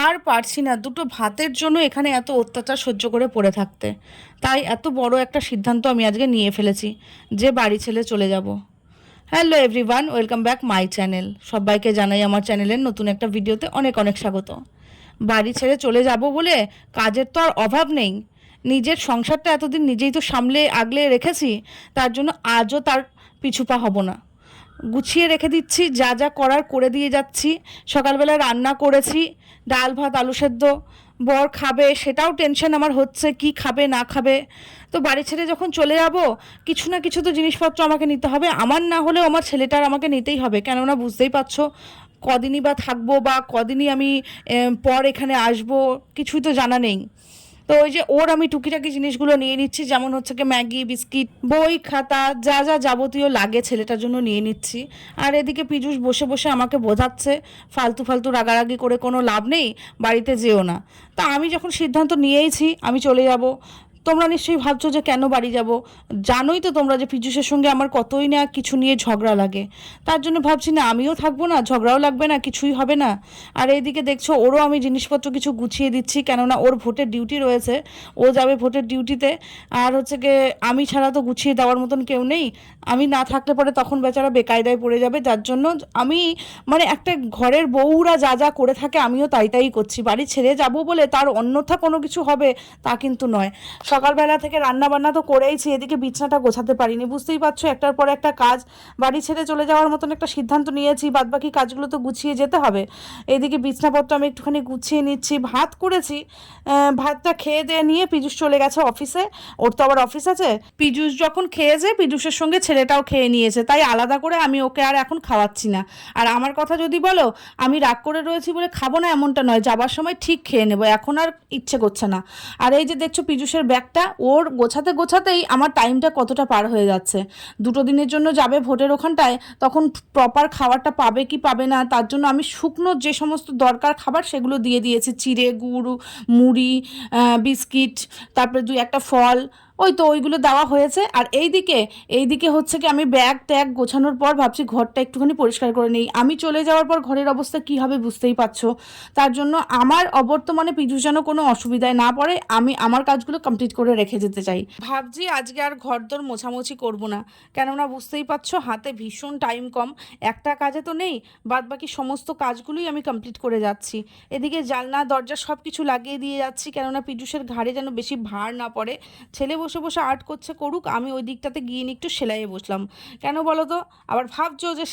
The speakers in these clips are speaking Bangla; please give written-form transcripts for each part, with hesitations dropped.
আর পারছি না দুটো ভাতের জন্য এখানে এত অত্যাচার সহ্য করে পড়ে থাকতে। তাই এত বড় একটা সিদ্ধান্ত আমি আজকে নিয়ে ফেলেছি যে বাড়ি ছেড়ে চলে যাব। Hello everyone, welcome back my channel. সবাইকে জানাই আমার চ্যানেলের নতুন একটা ভিডিওতে অনেক অনেক স্বাগত। বাড়ি ছেড়ে চলে যাব বলে কাজের তো আর অভাব নেই। নিজের সংসারটা এতদিন নিজেই তো সামলে আগলে রেখেছি, তার জন্য আজও তার পিছুপা হব না। গুছিয়ে রেখে দিচ্ছি, যা যা করার করে দিয়ে যাচ্ছি। সকালবেলা রান্না করেছি, ডাল ভাত আলু সেদ্ধ। বর খাবে সেটাও টেনশন আমার হচ্ছে, কি খাবে না খাবে। তো বাড়ি ছেড়ে যখন চলে যাব, কিছু না কিছু তো জিনিসপত্র আমাকে নিতে হবে। আমার না হলেও আমার ছেলেটার আমাকে নিতেই হবে, কেননা বুঝতেই পারছো কদিনই বা থাকবো বা কদিনই আমি পর এখানে আসবো, কিছুই তো জানা নেই। তো ওই যে ওর আমি টুকিটাকি জিনিসগুলো নিয়ে নিচ্ছি, যেমন হচ্ছে কি ম্যাগি, বিস্কিট, বই খাতা, যা যা যাবতীয় লাগে ছেলেটার জন্য নিয়ে নিচ্ছি। আর এদিকে পীযূষ বসে বসে আমাকে বোঝাচ্ছে ফালতু ফালতু রাগারাগি করে কোনো লাভ নেই, বাড়িতে যেও না। তা আমি যখন সিদ্ধান্ত নিয়েইছি আমি চলে যাব। তোমরা নিশ্চয়ই ভাবছো যে কেন বাড়ি যাব। জানোই তো তোমরা যে পীযূষের সঙ্গে আমার কতই না কিছু নিয়ে ঝগড়া লাগে। তার জন্য ভাবছি না আমিও থাকবো না, ঝগড়াও লাগবে না, কিছুই হবে না। আর এইদিকে দেখছো ওরও আমি জিনিসপত্র কিছু গুছিয়ে দিচ্ছি, কেননা ওর ভোটের ডিউটি রয়েছে, ও যাবে ভোটের ডিউটিতে। আর হচ্ছে গিয়ে আমি ছাড়া তো গুছিয়ে দেওয়ার মতন কেউ নেই। আমি না থাকলে পরে তখন বেচারা বেকায়দায় পড়ে যাবে, যার জন্য আমি মানে একটা ঘরের বউরা যা যা করে থাকে আমিও তাই তাই করছি। বাড়ি ছেড়ে যাব বলে তার অন্যথা কোনো কিছু হবে তা কিন্তু নয়। সকালবেলা থেকে রান্না বান্না তো করেইছি, এদিকে বিছানাটা গোছাতে পারিনি। বুঝতেই পারছো একটার পর একটা কাজ। বাড়ি ছেড়ে চলে যাওয়ার মতন একটা সিদ্ধান্ত নিয়েছি, বাদবাকি কাজগুলো তো গুছিয়ে যেতে হবে। এইদিকে বিছনাপত্র আমি একটুখানি গুছিয়ে নিচ্ছি। ভাত করেছি, ভাতটা খেয়ে দিয়ে নিয়ে পীযূষ চলে গেছে অফিসে। ওর তো আবার অফিস আছে। পীযূষ যখন খেয়েছে পীযূষের সঙ্গে ছেলেটাও খেয়ে নিয়েছে, তাই আলাদা করে আমি ওকে আর এখন খাওয়াচ্ছি না। আর আমার কথা যদি বলো, আমি রাগ করে রয়েছি বলে খাবো না এমনটা নয়, যাবার সময় ঠিক খেয়ে নেবো, এখন আর ইচ্ছে করছে না। আর এই যে দেখছো পীযূষের ব্যাগটা ওর গোছাতে গোছাতেই আমার টাইমটা কতটা পার হয়ে যাচ্ছে। দুটো দিনের জন্য যাবে ভোটের ওখানটায়, তখন প্রপার খাবারটা পাবে কি পাবে না, তার জন্য আমি শুকনো যে সমস্ত দরকার খাবার সেগুলো দিয়ে দিয়েছি। চিড়ে, গুড়, মুড়ি, বিস্কিট, তারপরে দুই একটা ফল, ওই তো ওইগুলো দেওয়া হয়েছে। আর এইদিকে হচ্ছে কি আমি ব্যাগ ট্যাগ গোছানোর পর ভাবছি ঘরটা একটুখানি পরিষ্কার করে নিই। আমি চলে যাওয়ার পর ঘরের অবস্থা কী হবে বুঝতেই পারছো। তার জন্য আমার অবর্তমানে পীযূষ যেন কোনো অসুবিধায় না পড়ে, আমি আমার কাজগুলো কমপ্লিট করে রেখে যেতে চাই। ভাবছি আজকে আর ঘরদোর মোছামুছি করব না, কেননা বুঝতেই পারছো হাতে ভীষণ টাইম কম। একটা কাজে তো নেই, বাদ বাকি সমস্ত কাজগুলোই আমি কমপ্লিট করে যাচ্ছি। এদিকে জানলা দরজা সব কিছু লাগিয়ে দিয়ে যাচ্ছি, কেননা পীযূষের ঘাড়ে যেন বেশি ভার না পড়ে। ছেলে বসে বসে আর্ট করছে, করুক, আমি ওই দিকটাতে গিয়ে নিয়ে একটু সেলাইয়ে বসলাম। কেন বলো তো? আবার ভাবছো যে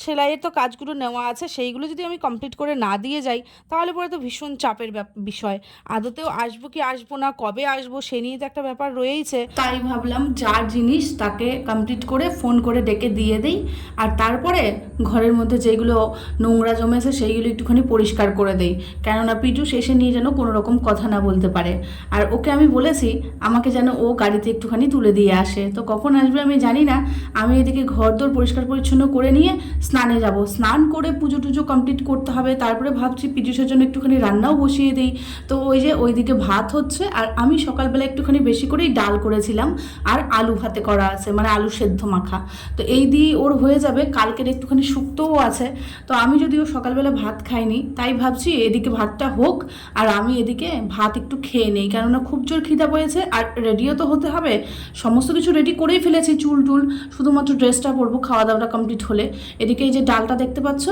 সেলাইয়ের তো কাজগুলো নেওয়া আছে, সেইগুলো যদি আমি কমপ্লিট করে না দিয়ে যাই তাহলে পরে তো ভীষণ চাপের বিষয়। আদতেও আসবো কি আসবো না, কবে আসবো সে নিয়ে তো একটা ব্যাপার রয়েইছে। তাই ভাবলাম যার জিনিস তাকে কমপ্লিট করে ফোন করে ডেকে দিয়ে দিই, আর তারপরে ঘরের মধ্যে যেগুলো নোংরা জমেছে সেইগুলো একটুখানি পরিষ্কার করে দেই, কেননা পীযূষ এসে নিয়ে যেন কোনো রকম কথা না বলতে পারে। আর ওকে আমি বলেছি আমাকে যেন ও গাড়িতে একটুখানি তুলে দিয়ে আসে, তো কখন আসবে আমি জানি না। আমি এদিকে ঘরদোর পরিষ্কার পরিচ্ছন্ন করে নিয়ে স্নানে যাব, স্নান করে পুজো টুজো কমপ্লিট করতে হবে। তারপরে ভাবছি পীযূষের জন্য একটুখানি রান্নাও বসিয়ে দিই। তো ওই যে ওইদিকে ভাত হচ্ছে, আর আমি সকালবেলা একটুখানি বেশি করেই ডাল করেছিলাম, আর আলু ভাতে করা আছে, মানে আলু সেদ্ধ মাখা। তো এই দিয়ে ওর হয়ে যাবে, কালকের একটুখানি শুক্তোও আছে। তো আমি যদিও সকালবেলা ভাত খাইনি, তাই ভাবছি এদিকে ভাতটা হোক আর আমি এদিকে ভাত একটু খেয়ে নেই, কেননা খুব জোর খিদা পেয়েছে। আর রেডিও তো হতে হবে, সমস্ত কিছু রেডি করেই ফেলেছি, চুল টুল, শুধুমাত্র ড্রেসটা পরবো খাওয়া দাওয়াটা কমপ্লিট হলে। এদিকে এই যে ডালটা দেখতে পাচ্ছ,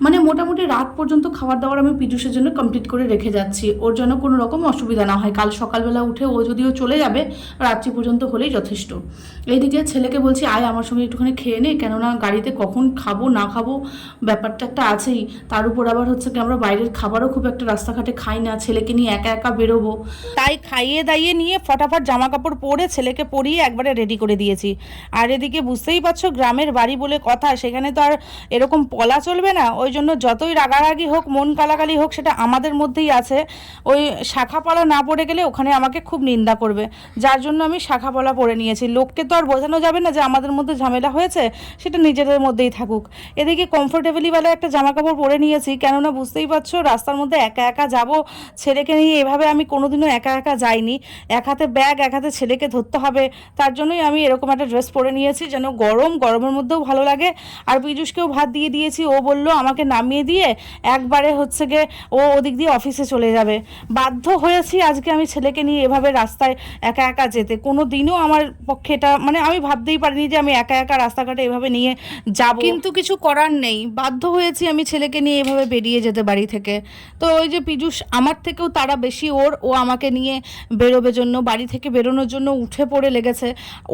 মানে মোটামুটি রাত পর্যন্ত খাবার দাবার আমি পীযূষের জন্য কমপ্লিট করে রেখে যাচ্ছি, ওর জন্য কোনো রকম অসুবিধা না হয়। কাল সকালবেলা উঠে ও যদিও চলে যাবে, রাত্রি পর্যন্ত হলেই যথেষ্ট। এইদিকে ছেলেকে বলছি আয় আমার সঙ্গে একটুখানি খেয়ে নে, কেননা গাড়িতে কখন খাবো না খাবো ব্যাপারটা একটা আছেই। তার উপর আবার হচ্ছে কি আমরা বাইরের খাবারও খুব একটা রাস্তাঘাটে খাই না, ছেলেকে নিয়ে একা একা বেরোবো, তাই খাইয়ে দাইয়ে নিয়ে ফটাফট জামা কাপড় পরে ছেলেকে পরিয়ে একবারে রেডি করে দিয়েছি। আর এদিকে বুঝতেই পারছো গ্রামের বাড়ি বলে কথা, সেখানে তো আর এরকম পলা চলবে না। ওই জন্য যতই রাগারাগি হোক, মন কালাকালি হোক, সেটা আমাদের মধ্যেই আছে। ওই শাখা পলা না পড়ে গেলে ওখানে আমাকে খুব নিন্দা করবে, যার জন্য আমি শাখা পলা পরে নিয়েছি। লোককে তো আর বোঝানো যাবে না যে আমাদের মধ্যে ঝামেলা হয়েছে, সেটা নিজেদের মধ্যেই থাকুক। এদিকে কমফোর্টেবলিওয়ালা একটা জামা কাপড় পরে নিয়েছি, কেননা বুঝতেই পারছো রাস্তার মধ্যে একা একা যাব, ছেলেকে নিয়ে এভাবে আমি কোনোদিনও একা একা যাইনি। এক হাতে ব্যাগ এক হাতে ছেলেকে ধরতে হবে, তার জন্যই আমি এরকম একটা ড্রেস পরে নিয়েছি, যেন গরমের মধ্যেও ভালো লাগে। আর পীযূষকেও ভাত দিয়ে দিয়েছি, ও বলল আমাকে নামিয়ে দিয়ে একবারে হচ্ছে গিয়ে ও ওদিক দিয়ে অফিসে চলে যাবে। বাধ্য হয়েছি আজকে আমি ছেলেকে নিয়ে এভাবে রাস্তায় একা একা যেতে। কোনো দিনও আমার পক্ষে এটা মানে আমি ভাবতেই পারিনি যে আমি একা একা রাস্তাঘাটে এভাবে নিয়ে যাব, কিন্তু কিছু করার নেই, বাধ্য হয়েছি আমি ছেলেকে নিয়ে এভাবে বেরিয়ে যেতে বাড়ি থেকে। তো ওই যে পীযূষ আমার থেকেও তারা বেশি ও আমাকে নিয়ে বেরোবে জন্য, বাড়ি থেকে বেরোনোর জন্য উঠে পড়ে লেগেছে।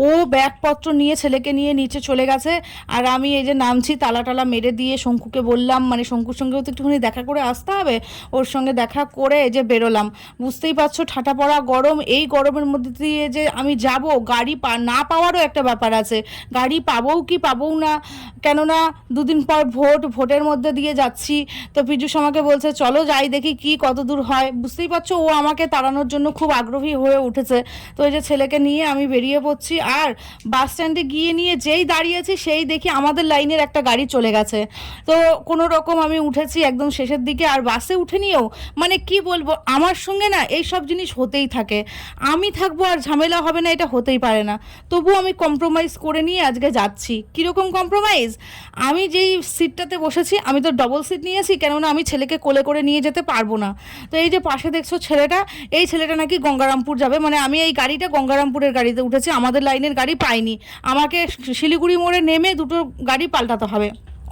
ও ব্যাগপত্র নিয়ে ছেলেকে নিয়ে নিচে চলে গেছে, আর আমি এই যে নামছি তালা টালা মেরে দিয়ে শঙ্কুকে বললাম, মানে শঙ্কুর সঙ্গেও তো একটুখানি দেখা করে আসতে হবে, ওর সঙ্গে দেখা করে এই যে বেরোলাম। বুঝতেই পারছো ঠাটা পড়া গরম, এই গরমের মধ্যে দিয়ে যে আমি যাব, গাড়ি না পাওয়ারও একটা ব্যাপার আছে, গাড়ি পাবো কি পাবো না, কেননা দুদিন পর ভোটের মধ্যে দিয়ে যাচ্ছি। তো পীযূষ আমাকে বলছে চলো যাই দেখি কি কত দূর হয়। বুঝতেই পারছো ও আমাকে তাড়ানোর জন্য খুব আগ্রহী হয়ে উঠেছে। তো এই যে ছেলেকে নিয়ে আমি বেরিয়ে পড়ছি, আর বাস স্ট্যান্ডে গিয়ে নিয়ে যেই দাঁড়িয়েছি সেই দেখি আমাদের লাইনের একটা গাড়ি চলে গেছে। তো কোনো রকম আমি উঠেছি একদম শেষের দিকে, আর বাসে উঠে নিয়েও মানে কি বলবো, আমার সঙ্গে না এই সব জিনিস হতেই থাকে, আমি থাকবো আর ঝামেলা হবে না এটা হতেই পারে না। তবু আমি কম্প্রোমাইজ করে নিয়ে আজকে যাচ্ছি। কীরকম কম্প্রোমাইজ, আমি যেই সিটটাতে বসেছি আমি তো ডবল সিট নিয়েছি, কেননা আমি ছেলেকে কোলে করে নিয়ে যেতে পারবো না। তো এই যে পাশে দেখছো ছেলেটা, এই ছেলেটা নাকি গঙ্গারামপুর যাবে, মানে আমি এই গাড়িটা গঙ্গারামপুরের গাড়িতে উঠেছি, আমাদের লাইনের গাড়ি পাইনি, আমাকে শিলিগুড়ি মোড়ে নেমে দুটো গাড়ি পাল্টাতে হবে।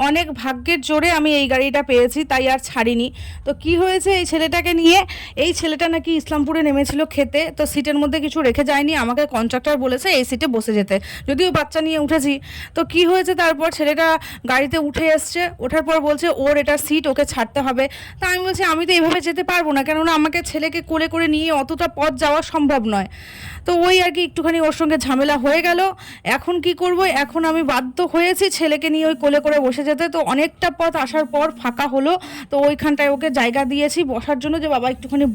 অনেক ভাগ্যের জোরে আমি এই গাড়িটা পেয়েছি, তাই আর ছাড়িনি। তো কি হয়েছে এই ছেলেটাকে নিয়ে, এই ছেলেটা নাকি ইসলামপুরে নেমেছিল খেতে, তো সিটের মধ্যে কিছু রেখে যায়নি, আমাকে কন্ট্রাক্টর বলেছে এই সিটে বসে যেতে, যদিও বাচ্চা নিয়ে উঠেছি। তো কি হয়েছে তারপর ছেলেটা গাড়িতে উঠে এসছে, ওঠার পর বলছে ওর এটা সিট, ওকে ছাড়তে হবে। তা আমি বলছি আমি তো এইভাবে যেতে পারবো না, কেননা আমাকে ছেলেকে কোলে করে নিয়ে অতটা পথ যাওয়া সম্ভব নয়। তো ওই আর কি একটুখানি ওর সঙ্গে ঝামেলা হয়ে গেল। এখন কি করব, এখন আমি বাধ্য হয়েছি ছেলেকে নিয়ে ওই কোলে করে বসে যেতে। তো অনেকটা পথ আসার পর ফাঁকা হলো, তো ওইখানটায় ওকে জায়গা দিয়েছি বসার জন্য, যে বাবা একটুখানি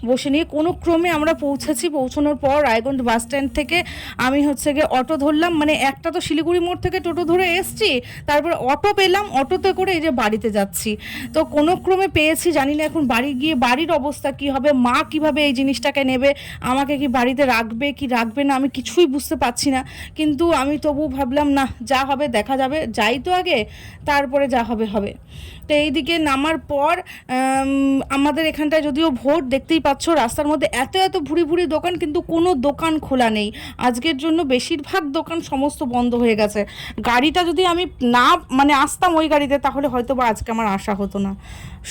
বসে নিয়ে কোনো ক্রমে আমরা পৌঁছেছি। পৌঁছানোর পর রায়গঞ্জ বাস স্ট্যান্ড থেকে আমি হচ্ছে গিয়ে অটো ধরলাম, মানে একটা তো শিলিগুড়ি মোড় থেকে টোটো ধরে এসছি, তারপর অটো পেলাম, অটোতে করে এই যে বাড়িতে যাচ্ছি। তো কোনো ক্রমে পেয়েছি, জানি না এখন বাড়ি গিয়ে বাড়ির অবস্থা কি হবে, মা কিভাবে এই জিনিসটাকে নেবে, আমাকে কি বাড়িতে রাখবে কি রাখবে না আমি কিছুই বুঝতে পারছি না। কিন্তু আমি তবু ভাবলাম না, যা হবে দেখা যাবে, যাই তো আগে, তারপরে যা হবে হবে। তো এইদিকে নামার পর আমাদের এখানটায় যদিও ভোট, দেখতেই পাচ্ছ রাস্তার মধ্যে এত এত ভুরি ভুরি দোকান, কিন্তু কোনো দোকান খোলা নেই আজকের জন্য, বেশিরভাগ দোকান সমস্ত বন্ধ হয়ে গেছে। গাড়িটা যদি আমি না মানে আসতাম ওই গাড়িতে, তাহলে হয়তো বা আজকে আমার আসা হতো না।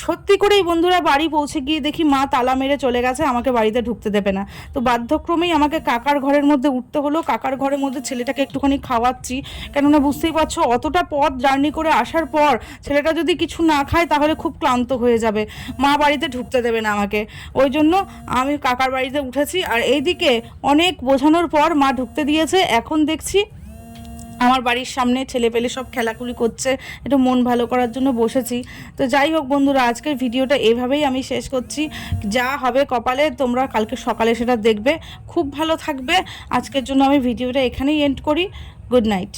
সত্যি করেই বন্ধুরা, বাড়ি পৌঁছে গিয়ে দেখি মা তালা মেরে চলে গেছে, আমাকে বাড়িতে ঢুকতে দেবে না। তো বাধ্যক্রমেই আমাকে কাকার ঘরের মধ্যে উঠতে হলো, কাকার ঘরের মধ্যে ছেলেটাকে একটুখানি খাওয়াচ্ছি, কেননা বুঝতেই পারছো অতটা পথ জার্নি করে আসার পর ছেলেটা যদি কিছু না খায় তাহলে খুব ক্লান্ত হয়ে যাবে, মা বাড়িতে ঢুকতে দেবে না আমাকে। ওই জন্য আমি কাকার বাড়িতে উঠেছি, আর এইদিকে অনেক বোঝানোর পর মা ঢুকতে দিয়েছে। এখন দেখছি আমার বাড়ির সামনে ছেলেপেলে সব খেলাখুলি করছে, একটু মন ভালো করার জন্য বসেছি। তো যাই হোক বন্ধুরা, আজকের ভিডিওটা এভাবেই আমি শেষ করছি। যা হবে কপালে তোমরা কালকে সকালে সেটা দেখবে। খুব ভালো থাকবে। আজকের জন্য আমি ভিডিওটা এখানেই এন্ড করি। Good night.